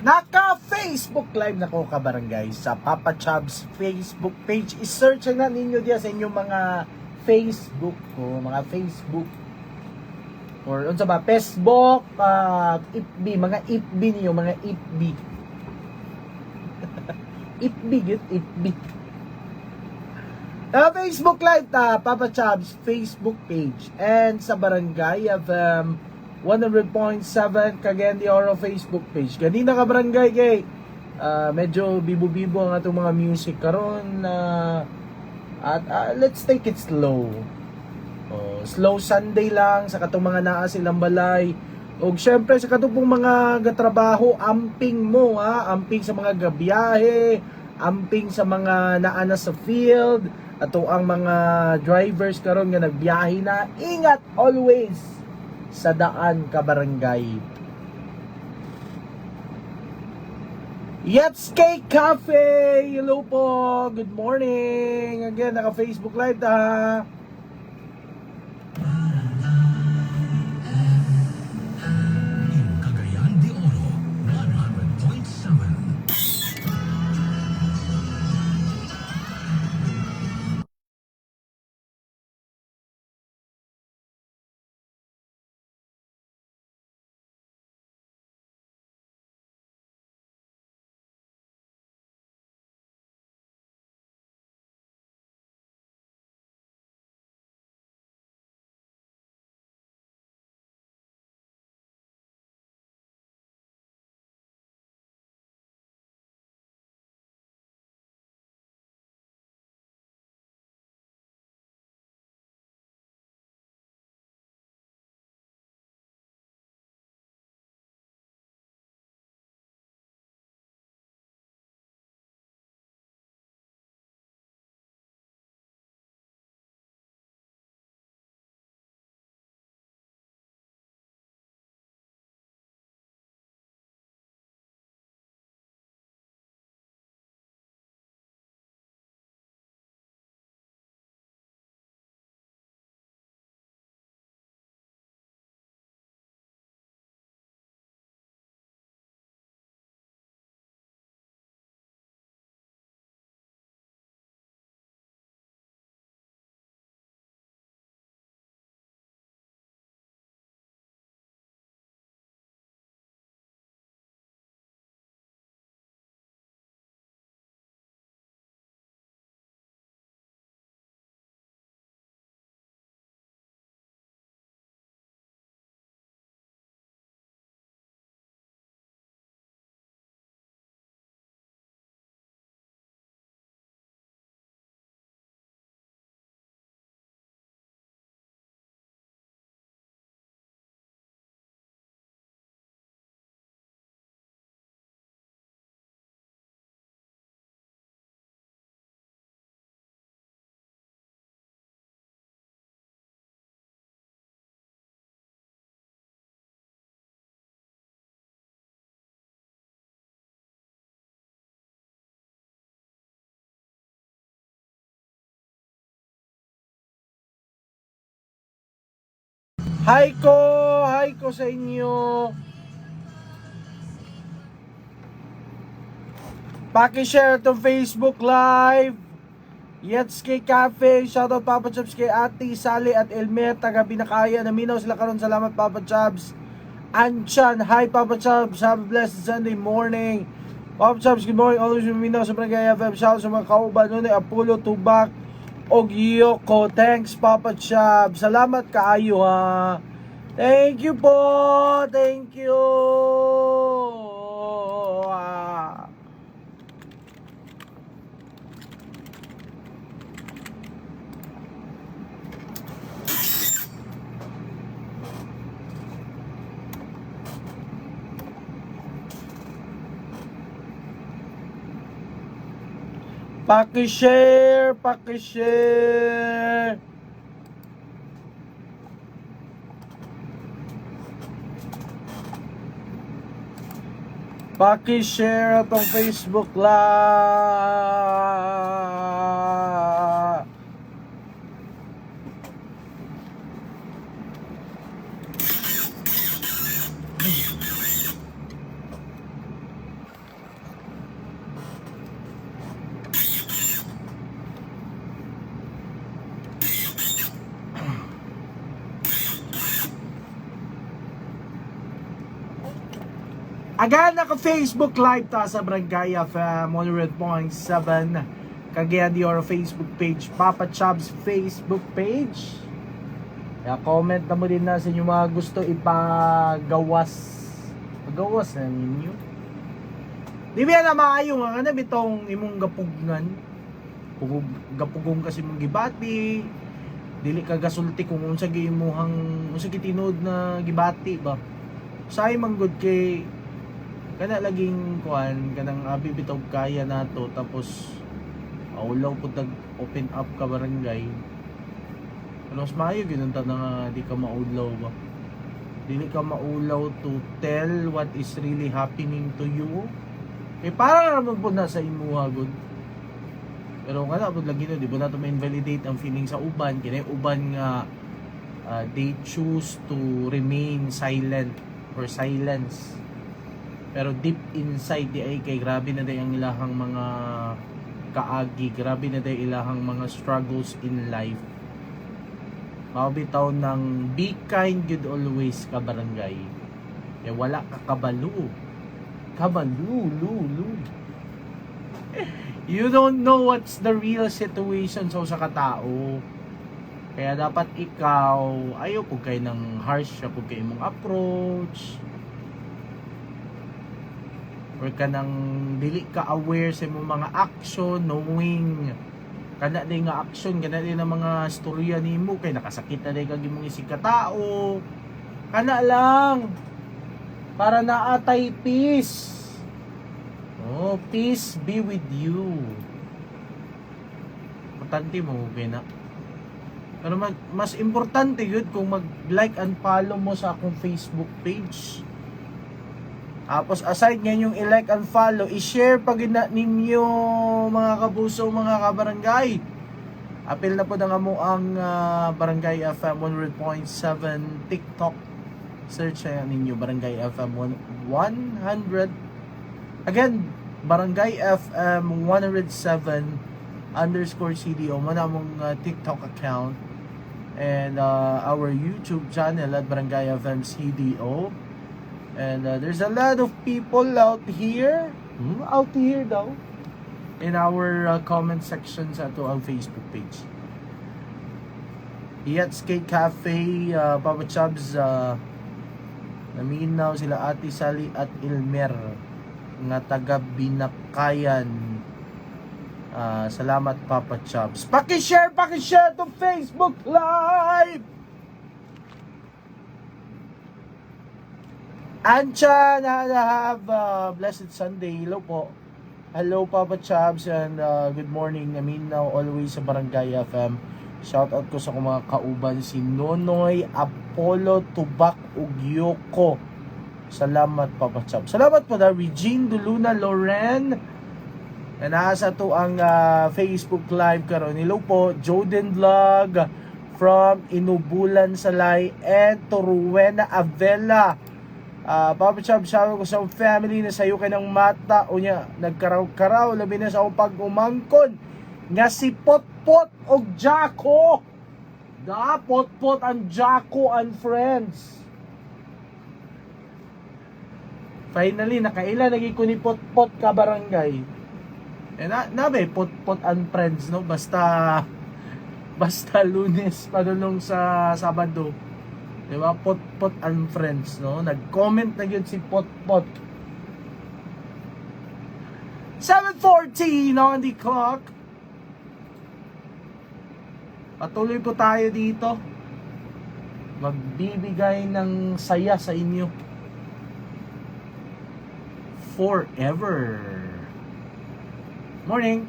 Naka-Facebook Live na ko kabarangay sa Papa Chubs Facebook page. I-search na ninyo diya sa inyong mga Facebook ko, mga Facebook or unsa ba, Facebook, FB, mga FB niyo, mga FB. FB yun, FB. Facebook Live ta Papa Chubs Facebook page and sa Barangay FM 100.7 Cagayan de Oro Facebook page. Ganina ka barangay kay medyo bibo-bibo ang atong mga music karon at let's take it slow. Slow Sunday lang sa katong mga naa silang balay. Og syempre sa katong mga gatrabaho, amping mo amping sa mga gabiyahe, amping sa mga naa na sa field, ato ang mga drivers karon nga nagbiyahe na, ingat always sa daan ka barangay. Yetske Cafe, hello po, good morning. Again, naka Facebook Live ta. Cagayan de Oro 100.7. Hi ko sa inyo. Paki-share to Facebook Live. Yetske Cafe, shoutout Papa Chubs kay Ate Sally at Elmer, taga Binakaya. Naminaw sila karon, salamat Papa Chubs. Anchan, hi Papa Chubs, have a blessed Sunday morning. Papa Chubs, good morning. Always naminaw sa Barangay FM. Shoutout sa mga kauban nun, Apollo, Tubak, og Yoko. Thanks Papa Chubs. Salamat kaayo ha. Thank you po. Thank you. Paki-share, paki-share. Paki-share atong Facebook Live. Again, naka-Facebook Live ta sa Barangay FM 100.7 Cagayan de Oro Facebook page, Papa Chubs Facebook page. Kaya comment na mo din na sa inyo mga gusto ipagawas. Pagawas na ninyo. Di ba na maayo nga na bitong imong gapugnan. Gapugong kasi mong gibati. Dili ka gasulti kung unsa giimuhang unsa gitinud na gibati ba. Say manggod kay kana laging kuan kanang abi bitaw kaya nato tapos aulaw pud tag open up ka barangay. Ano mas maayo gyud ta nga di ka maulaw ba. Dili ka maulaw to tell what is really happening to you. Eh para naman po na sa imuha gud. Pero kana pud lagi no di ba nato ma-invalidate ang feeling sa uban kini uban nga they choose to remain silent or silence. Pero deep inside di ay kay grabe na day ang ilahang mga kaagi, grabe na day ilahang mga struggles in life. Mabitaw ng be kind good always ka barangay. Eh wala ka kabalo. Kabalo, lu. You don't know what's the real situation sa katao. Kaya dapat ikaw ayaw po kay ng harsh sa po kay mong approach. Or ka nang dili ka aware sa imong mga action, knowing kana din nga action, kana din ang mga storya nimo kay nakasakit na din kag imong isig ka tao. Kana lang para naatay peace. Oh, peace be with you. Importante mo kay na. Pero mas importante yun kung mag-like and follow mo sa akong Facebook page. Tapos aside nga yung i-like and follow, i-share pag ninyo mga kapuso, mga kabarangay. Apil na po na nga mo ang Barangay FM 100.7 TikTok. Search na ninyo Barangay FM 100. Again, Barangay FM 107_CDO. Muna mong TikTok account. And our YouTube channel at Barangay FM CDO. And there's a lot of people out here daw, in our comment section sa to ang Facebook page. Yet Skate Cafe, Papa Chubs, naminaw sila Ate Sally at Ilmer nga taga Binakayan. Salamat Papa Chubs. Paki-share to Facebook Live. Ancha, have a blessed Sunday. Hello po. Hello Papa Chubs and good morning. Naminaw always sa Barangay FM. Shout out ko sa mga kauban si Nonoy, Apollo, Tubak, Ugyoko. Salamat Papa Chubs. Salamat po na Regine Duluna Loren. Na nasa to ang Facebook Live karon. Hello po, Joden Vlog from Inubulan Salay and Toruena Avella. Papa Chub, sabi ko sa family na sayo kay ng mata o niya nagkaraw-karaw labi na sa akong pag-umangkon nga si Potpot og Jaco. Potpot and Jaco and friends. Finally nakaila lagi ko ni Potpot ka barangay. Nabe Potpot and friends no basta Lunes padulong sa Sabado. Diba? Potpot and friends, no? Nag-comment na yun si Potpot. 7:40 on the clock. Patuloy po tayo dito. Magbibigay ng saya sa inyo. Forever. Morning.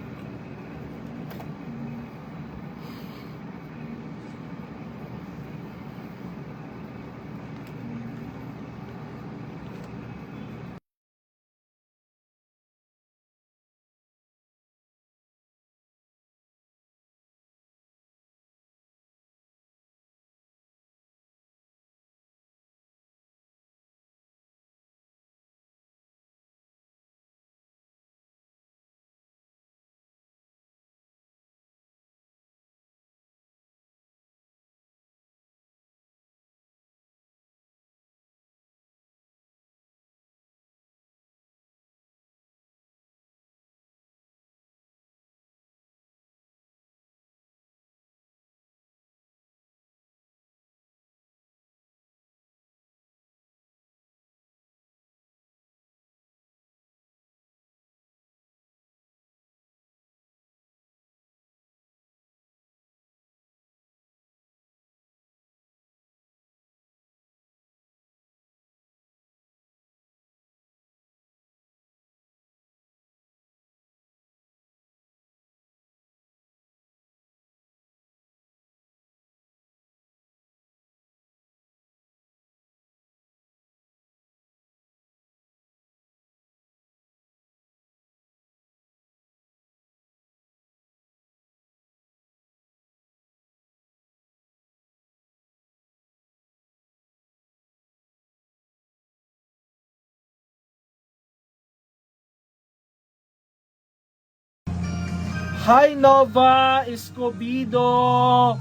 Hi Nova Escobedo,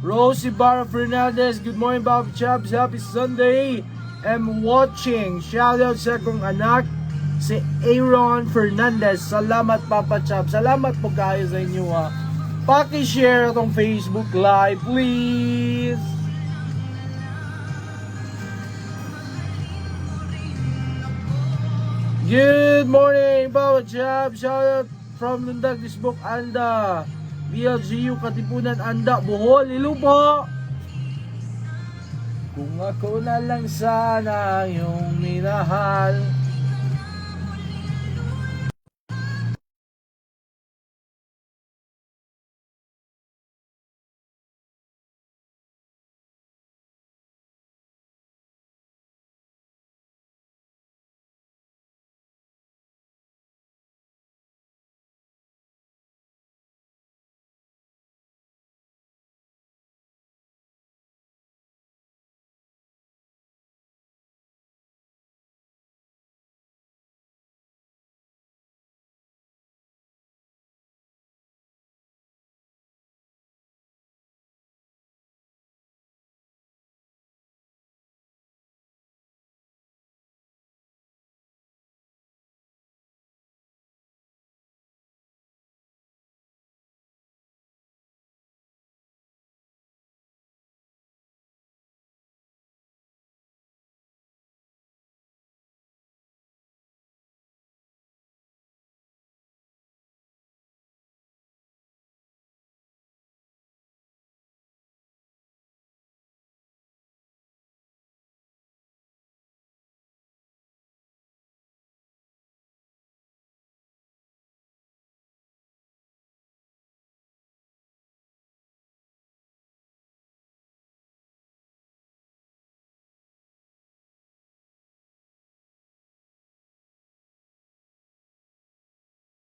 Rosie Barra Fernandez, good morning Bob Chubbs, happy Sunday. I'm watching, shoutout sa akong anak, si Aaron Fernandez. Salamat Papa Chubbs, salamat po kayo sa inyo ha. Paki-share itong Facebook Live please. Good morning Papa Chubbs, shoutout from Lundag Disbok Anda, BLGU Katipunan Anda, Bohol, hello po. Kung ako na lang sana yung minahal.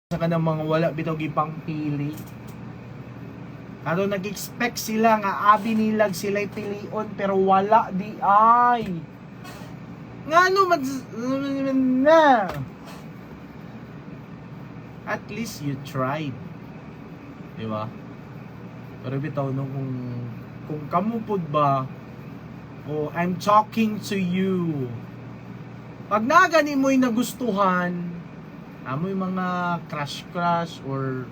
Sa kanang mga wala bitaw gipang pili. Ano nag-expect sila nga abi nilag sila'y pilion pero wala di ay. Ngano na. At least you tried. Di ba? Pero bitaw no kung kamo pud ba o I'm talking to you. Pag nagani mo'y nagustuhan, amoy mga crush or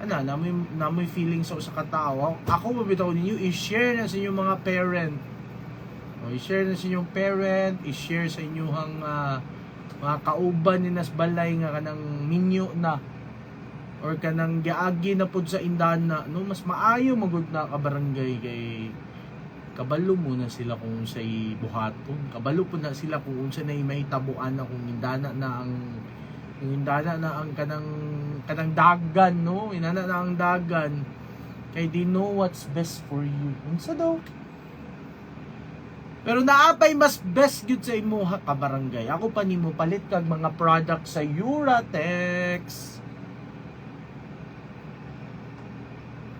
namoy feelings sa katao. Ako mabitaw ninyo i-share na sa inyong mga parent. O i-share na sa inyong parent, i-share sa inyong mga kauban ni nas balay nga kanang minyo na or kanang giagi na pud sa indana, no mas maayo magud na ka barangay kay kabalo mo na sila kung unsay buhaton. Kabalo po na sila kung unsa nay mahitabuan na kung indana na ang kanang dagan, no? Inana na ang dagan. Kay they know what's best for you. Unsa daw? Pero naapay mas best gyud sa imo ha ka barangay. Ako pa nimo palit kag mga product sa Uratex.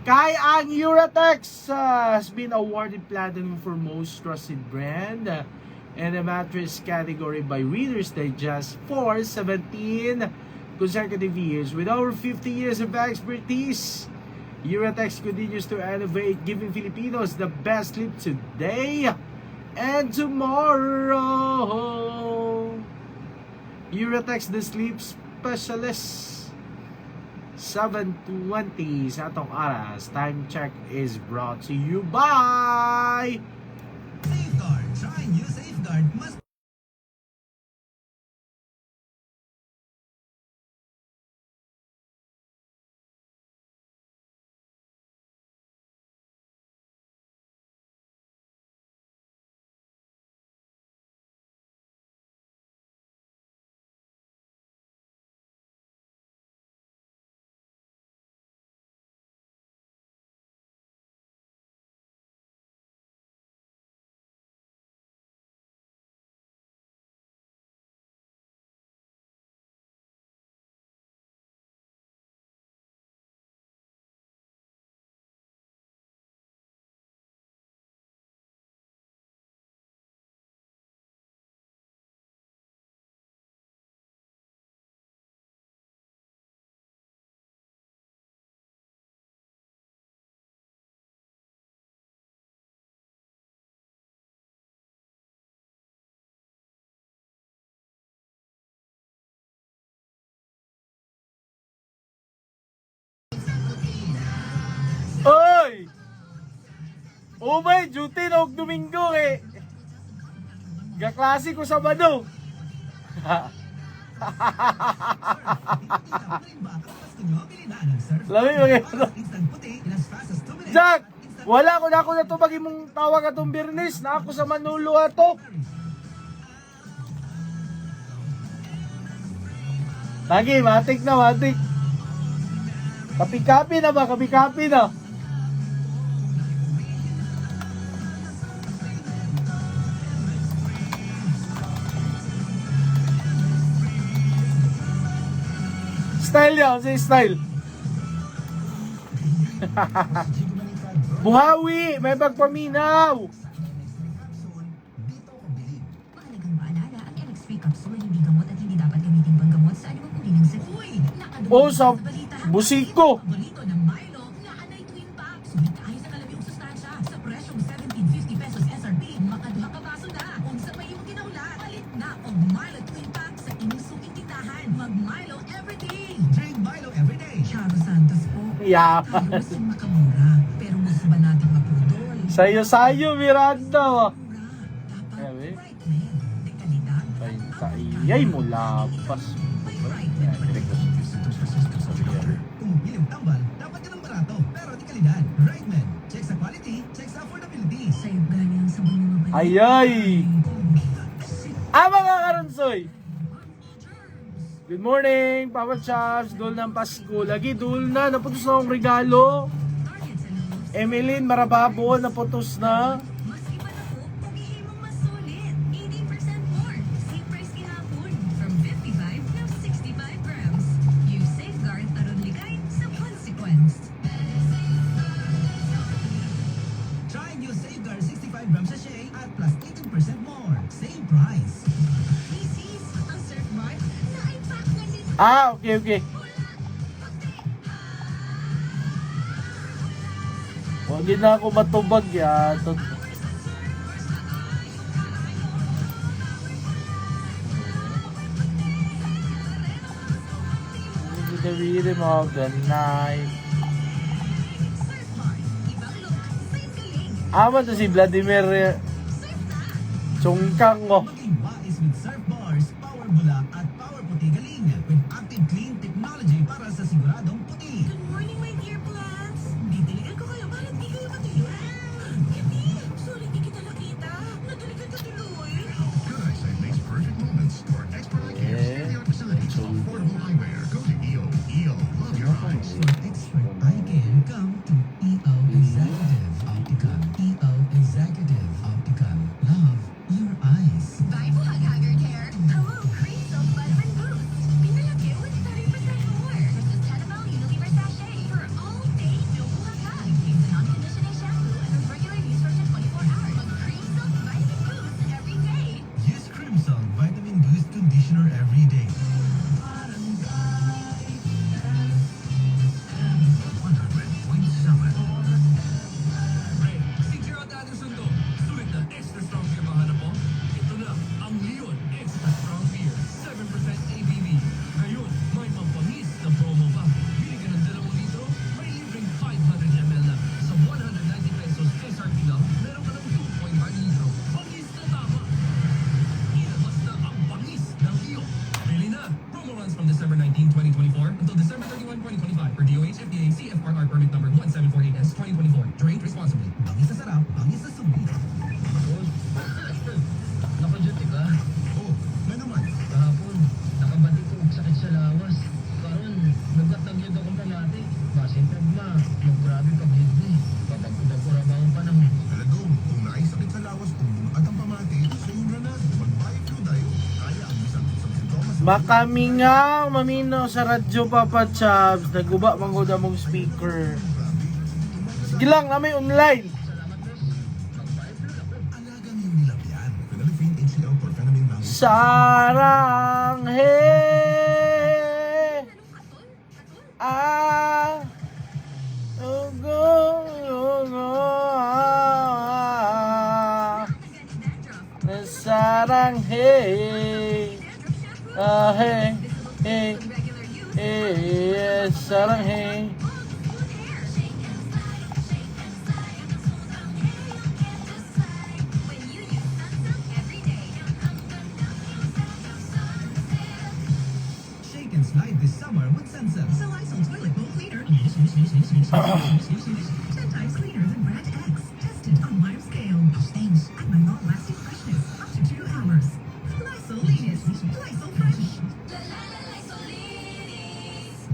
Kay ang Uratex has been awarded platinum for most trusted brand in the mattress category by Reader's Digest for 17 consecutive years. With over 50 years of expertise, Uratex continues to innovate, giving Filipinos the best sleep today and tomorrow. Uratex, the sleep specialist. 7:20 sa atong oras. Time check is brought to you by Safeguard. Try new Safeguard. Must Oh may, duty na og Domingo eh. Gaklase ko sa Bado. Lami mga Jack, wala ko na ako na to pag imong tawag atong Birnis na ako sa Manolo ato. Lagi, matik na, matik. Kapi-kapi na ba? Kapi-kapi na. Style yan, say style. Buhawi, may pagpaminaw. Mahalagang maalala, ang LX3 capsule hindi gamot at hindi dapat gamitin pang gamot sa anumang uri ng sakit. Uy, Oh, sa busiko. Paborito ng Milo na anay twin pack. Sulit tayo sa kalabing sustansya. Sa presyong 17.50 pesos SRP, makaduha ka baso na. Kung sa may iyong kinaulan, palit na og Milo twin pack sa inyong suking tindahan. Mag Milo everything. Drink Milo every day. Charo Santos po. Yeah. Ayos yung makamura, pero mas ba natin mapudol? Sayo-sayo, Miranda. Dapat Sabi? right man. De kalidad. Ay mo lapas. May right man. Kung hiling tambal, dapat ka ng barato, pero di kalidad. Right man. Check sa quality, check sa affordability. Sa'yo galing ang sabon ng mga Ayay. Mga karonsoy. Good morning, Papa Chaps. Dul ng Pasko. Lagi dul na. Naputos na akong regalo. Emeline Marababo. Naputos na. Mas iba na po kung ihimong mas sulit. 80% more. Same price kinapon. From 55 to 65 grams. Use Safeguard aron ligay sa consequence. Try new Safeguard 65 grams sachet at plus 18% more. Same price. Macy's, ang Surf Mart, na-ipack na nito. Okay. Huwag na ako matubag ya. The rhythm of the night. To si Vladimir Chungkang mo. Maging wais with Surf Bars, Power Bula at Power Puti Galing with active clean technology para sa siguradong puti. Good morning, my dear plants. Didiligan ko kayo, bakit di kayo matuyo? Hindi, sorry, di kita nakita. Nadaligan ka tuloy. Guys, it makes perfect moments for expert eye care state-of-the-art facilities of affordable eyewear. Go to EO. EO, love your eyes. For expert eye care, come to EO Executive Opticon. EO Executive Opticon. Love your eyes. Bye, Buhag-Haggard Hair. Hello, Cream Silk Vitamin Boost. Pinalaki with 30% more. Versus Tenabel Unilever Sachet. For all day, no buhag-hag. Use a non-conditioning shampoo and with regular use for 24 hours. Mag Cream Silk Vitamin Boost every day. Use Crimson Vitamin Boost Conditioner every day. 100.7. Secure at ating sundo. Sulit na extra strong beer mahanap mo? Ito na, ang Leon Extra Strong Beer. 7% ABV. Ngayon, may pampangis na promo pa. Bili ka ng 2 litro, may libreng 500 ml na. Sa 190 pesos SRP lang, meron ka ng 2.5 litro. Pangis na tama! Ilabas na ang pangis ng Leon. Bili na! Promo runs from December 19, 2024 until December 31, 2025 for DOH FDA CFRR permit number 1748S 2024. Drink responsibly. Bangis sa sarap, bangis sa sulit. Naka-duty ka? Oh, na naman. Kahapon, nakabati ko og sakit sa lawas. Karon, nagkatagyod akong pamati. Masintag ma, maggrabe pag-hid ni. Kapag-udag ko rabang panahon. Taladong, kung naisakit sa lawas kung at ang pamati, sa'yo na na, mag-biofuel tayo. Kaya ang isang sintomas. Makamingaw, mamino sa radyo, Papa Chaps. Naguba manggoda mong speaker. Sige lang, na may online. Alagang yung nilabyan. Phenolphine HCl Porphenamine Mang. Sarang he sarang he sarang he slide this summer with Sensa. So Lysol toilet bowl cleaner. 10 times cleaner than brand X. Tested on wide scale. No stains. And my long-lasting freshness. Up to 2 hours. Lysol Linis. Lysol Fresh.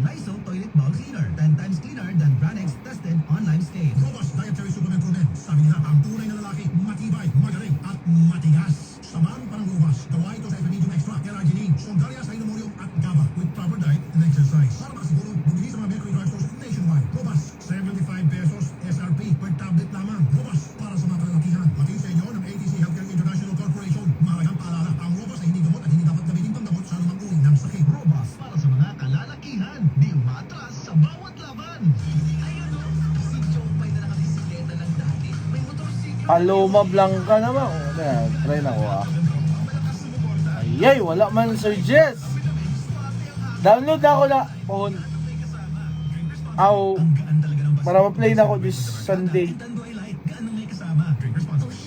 Lysol toilet bowl cleaner. 10 times cleaner than brand X tested on lime scale. Robust Dietary Supplement for Men. Sabi nila ang tunay na lalaki, matibay, magaling, at matigas. Samahan pa ng Robust. Gawa ito sa Epinedium Extra, L-Arginine, Songalia Cynomorium at GABA with proper diet and exercise. Para makasiguro, bumili sa mga Mercury drugstores nationwide. Robust, 75 pesos SRP per tablet lamang. Robust para sa mga kalalakihan. Pati sa inyo ng ATC Healthcare International Corporation. Mahalagang paalala, ang Robust ay hindi gamot at hindi dapat gamitin panggamot sa anumang uri ng sakit. Robust para sa mga kalalakihan. Di umatras sa bawat laban. Ayun o, si Jopay na nakabisikleta lang dati. May motorsiklo. Paloma Blanca naman. Try na ko Ayay, wala man Sir Jess. Download na ako na phone. Aw, para ma-play na ako this Sunday. Tanduay Light, gaan ang may kasama. Drink responsibly.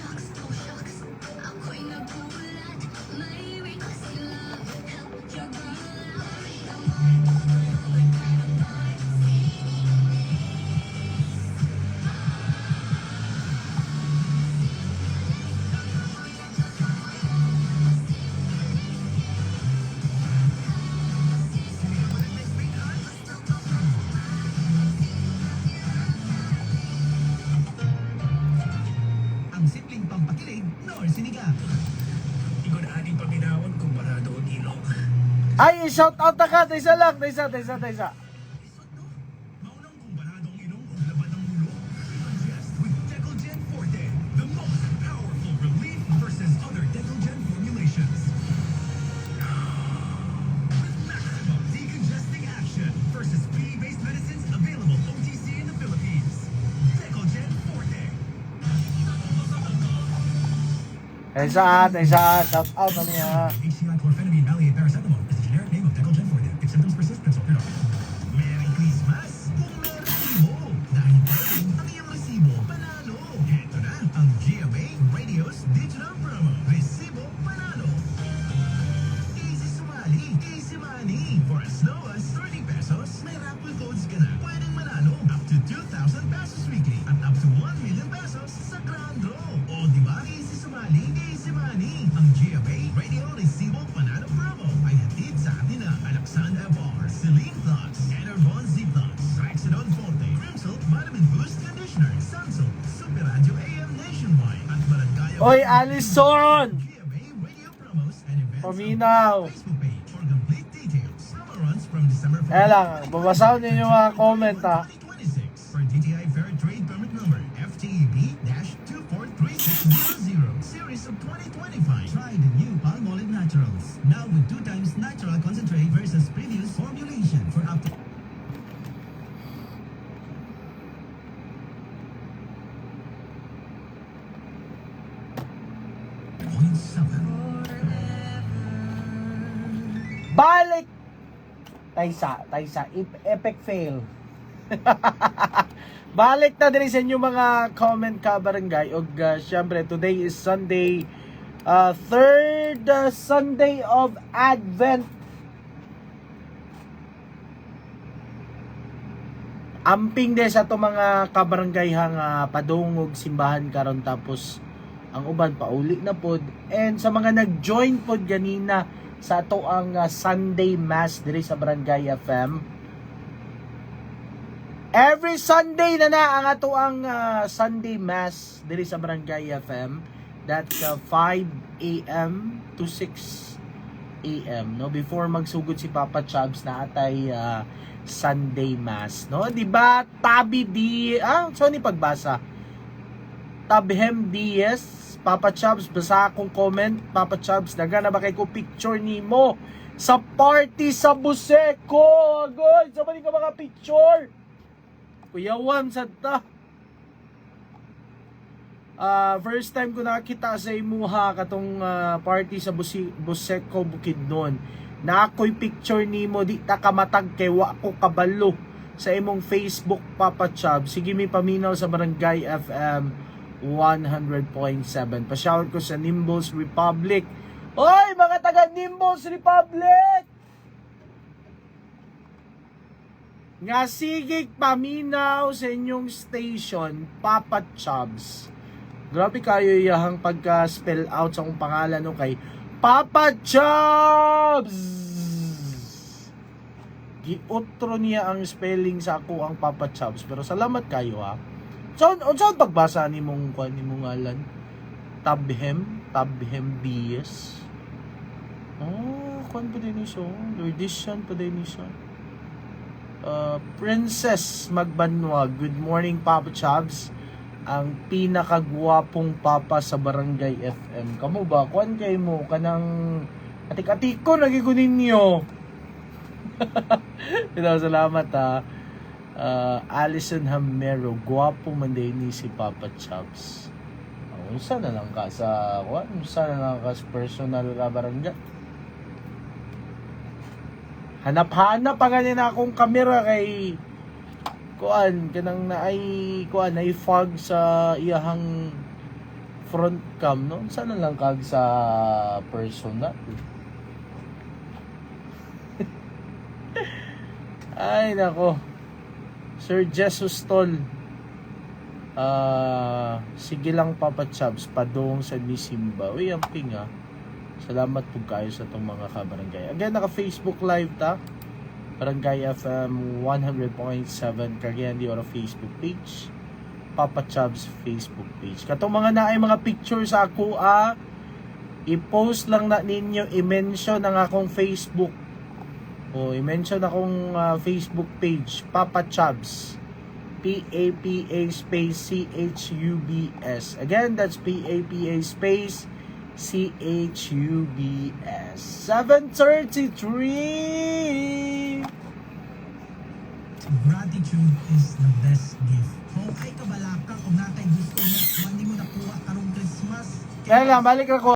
Ako'y nagulat. May request sila. Help your girl. Ang simpleng pampakilig, nor sinigang. Hindi ko na ating paminawan kung parado o ilong. Ay, shout out na ka. Taysa lang. Taysa. Maunang kumparado ang ilong o laban ng ulo. Digest with Decolgen Forte, the most powerful relief versus other Decolgen formulations. With maximum decongesting action versus PE-based medicines available OTC in the Philippines. Decolgen Forte. Taysa. Shout out na niya. HCI chlorphenamine maleate paracetamol is the generic name of Decolgen Forte. If symptoms persist, consult your doctor. Merry Christmas! Kung meron mo! Dahil pwedeng ang iyong resibo, panalo! Heto na ang GMA Radio's digital promo. Resibo, panalo! Easy sumali, easy money. For as low as 30 pesos, may raffle codes ka na. Pwedeng manalo up to 2,000 pesos weekly at up to 1 million pesos sa grand draw. O di ba, easy sumali, easy money. Ang GMA Radio Resibo Panalo promo ay hatid sa atin ng Alexander Bar, Celine Plus, Enervon Z Plus, Rexidon Forte, Crimsol Vitamin Boost Conditioner, Sunsil, Super Radio AM Nationwide, at Barangay Oy, Alison! GMA Radio promos and events Paminaw. on Facebook page for complete details. Promo runs from December 4th. Kaya lang, babasahin niyo yung mga comment ha. 2026 for DTI Fair Trade Permit Number FTEB-243600 Series of 2025. Try the new Palmolive Naturals. Now with 2 times natural concentrate versus previous formulation for up to Balik! Taysa. Epic fail. Balik na din sa inyo mga comment ka barangay. Og syempre, today is Sunday, third Sunday of Advent. Amping din sa to mga kabarangay hang padungog simbahan karon tapos ang uban pauli na pod. And sa mga nag-join pod ganina sa ato ang Sunday Mass diri sa Barangay FM. Every Sunday na ang ato ang Sunday Mass diri sa Barangay FM. That's 5 a.m. to 6 a.m. no, before magsugod si Papa Chubbs na atay Sunday Mass, no? Di ba? Tabi di so ni pagbasa. Tabhem Diaz, Papa Chubbs, basa akong comment. Papa Chubbs, nagana ba kay ko picture nimo sa party sa Buseco? Agol, sa ka mga picture. Kuyawan sad ta. First time ko nakita sa imuha katong party sa Buseco Bukidnon. Na ako'y picture nimo di ta kamatag kay wa ko kabalo sa imong Facebook, Papa Chubb. Sige mi paminaw sa Barangay FM 100.7. Pa-shout ko sa Nimbles Republic. Oy, mga taga Nimbles Republic! nga sigig paminaw sa inyong station, Papa Chubs. Grabe kayo iyahang pagka-spell out sa akong pangalan no kay Papa Chubs. Giotro niya ang spelling sa ako ang Papa Chubs, pero salamat kayo ha. Saan pagbasa ni mong ngalan? Tabhem BS. Oh, kwan pa din iso. Lordishan pa din iso. Princess Magbanwa, good morning Papa Chubs. Ang pinakagwapong papa sa Barangay FM. Kamu ba? Kuan kay mo kanang atik-atiko nagigunin niyo. Salamat ha. Alison Hamero, gwapo man din ni si Papa Chubs. Unsa na lang ka sa kuan? Unsa na lang ka sa personal ka barangay? Hanap-hanap pa ganyan akong kamera kay kuan kanang naay fog sa iyahang front cam no. Unsa na lang kag sa personal? Ay nako. Sir Jesus Tol. Sige lang Papa Chubs, padung sa Nisimba. Uy, ang pinga. Salamat po kayo sa itong mga kabarangay. Again, naka-Facebook Live ta. Barangay FM 100.7 Cagayan de Oro Facebook page. Papa Chubs Facebook page. Katong mga naay mga pictures sa ako, i-post lang na ninyo, i-mention ang akong Facebook. I-mention akong Facebook page, Papa Chubs. P-A-P-A space C-H-U-B-S. Again, that's P-A-P-A space C-H-U-B-S. 7:33. Gratitude is the best gift. Kung ay kabalaka, kung natay gusto mo, hindi mo nakuha karong Christmas, Kaya lang, balik ako.